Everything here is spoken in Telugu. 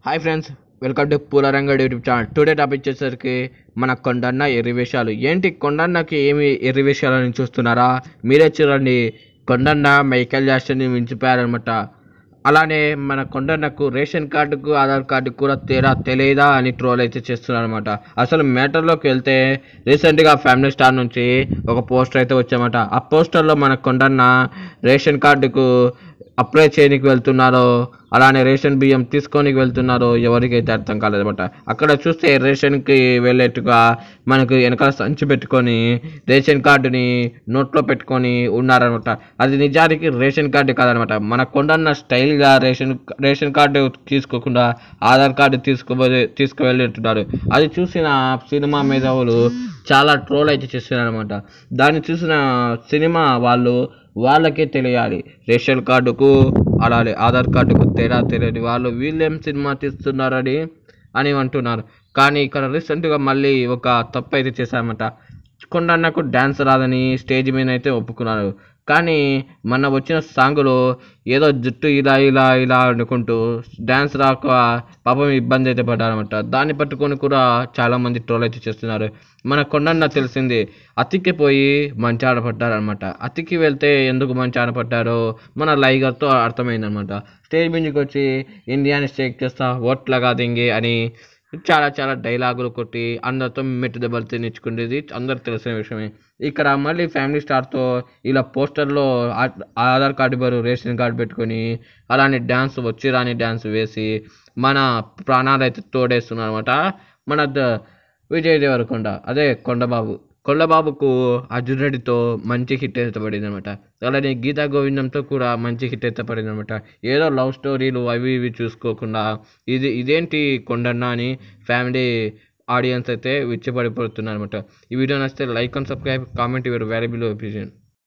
Hi friends, welcome to Poolarangad YouTube channel. Today topic వచ్చేసరికి మన కొండన్న ఎర్రివేషాలు. ఏంటి కొండన్నకి ఏమి ఎర్రివేషాలని చూస్తున్నారా? మీరే చూడండి. కొండన్న మైకేల్ జాక్సన్ని మించిపోయారనమాట. అలానే మన కొండన్నకు రేషన్ కార్డుకు ఆధార్ కార్డుకు కూడా తేడా తెలియదా అని ట్రోల్ అయితే చేస్తున్నారనమాట. అసలు మ్యాటర్లోకి వెళ్తే రీసెంట్గా ఫ్యామిలీ స్టార్ నుంచి ఒక పోస్టర్ అయితే వచ్చామట. ఆ పోస్టర్లో మన కొండన్న రేషన్ కార్డుకు అప్లై చేయడానికి వెళ్తున్నారో, అలానే రేషన్ బియ్యం తీసుకోనికి వెళ్తున్నారో ఎవరికైతే అర్థం కాలేదన్నమాట. అక్కడ చూస్తే రేషన్కి వెళ్ళేట్టుగా మనకు వెనకాల సంచి పెట్టుకొని రేషన్ కార్డుని నోట్లో పెట్టుకొని ఉన్నారనమాట. అది నిజానికి రేషన్ కార్డు కాదనమాట. మన కొండన్న స్టైల్గా రేషన్ కార్డు తీసుకోకుండా ఆధార్ కార్డు తీసుకువెళ్ళింటున్నారు. అది చూసిన సినిమా మేధావులు చాలా ట్రోల్ అయితే చేస్తున్నారు అనమాట. దాన్ని చూసిన సినిమా వాళ్ళకే తెలియాలి రేషన్ కార్డుకు అలానే ఆధార్ కార్డుకు తేడా తెలియని వాళ్ళు వీళ్ళేం సినిమా తీస్తున్నారని అంటున్నారు. కానీ ఇక్కడ రీసెంట్గా మళ్ళీ ఒక తప్పు అయితే చేశారన్నమాట. కొండన్నకు డ్యాన్స్ రాదని స్టేజ్ మీద అయితే ఒప్పుకున్నారు. కానీ మొన్న వచ్చిన సాంగ్లో ఏదో జుట్టు ఇలా ఇలా ఇలా అనుకుంటూ డ్యాన్స్ రాక పాపం ఇబ్బంది అయితే పడ్డారనమాట. దాన్ని పట్టుకొని కూడా చాలామంది ట్రోల్ అయితే చేస్తున్నారు. మన కొండన్న తెలిసింది అతికి పోయి మంచి ఆడపడ్డారనమాట. అతికి వెళ్తే ఎందుకు మంచి ఆడపడ్డారో మన లైగర్తో అర్థమైందనమాట. స్టేజ్ మీదకి వచ్చి ఇండియాని స్టేక్ చేస్తా ఓట్లగా దింగి అని చాలా చాలా డైలాగులు కొట్టి అందరితో మెట్టు దెబ్బలు తినిచ్చుకునేది అందరికి తెలిసిన విషయమే. ఇక్కడ మళ్ళీ ఫ్యామిలీ స్టార్తో ఇలా పోస్టర్లో ఆధార్ కార్డు బరువు రేషన్ కార్డు పెట్టుకొని అలానే డ్యాన్స్ వచ్చి రాని డ్యాన్స్ వేసి మన ప్రాణాలు అయితే తోడేస్తున్నారు అనమాట. మన విజయ్ దేవరకొండ, అదే కొండబాబుకు అర్జున్ రెడ్డితో మంచి హిట్ అయితే పడింది అనమాట. అలానే గీతా గోవిందంతో కూడా మంచి హిట్ అయితే పడింది అనమాట. ఏదో లవ్ స్టోరీలు అవి ఇవి చూసుకోకుండా ఇదేంటి కొండన్న అని ఫ్యామిలీ ఆడియన్స్ అయితే విచ్చిపడిపోతున్నారు అనమాట. ఈ వీడియో నచ్చితే like and subscribe, comment your valuable opinion.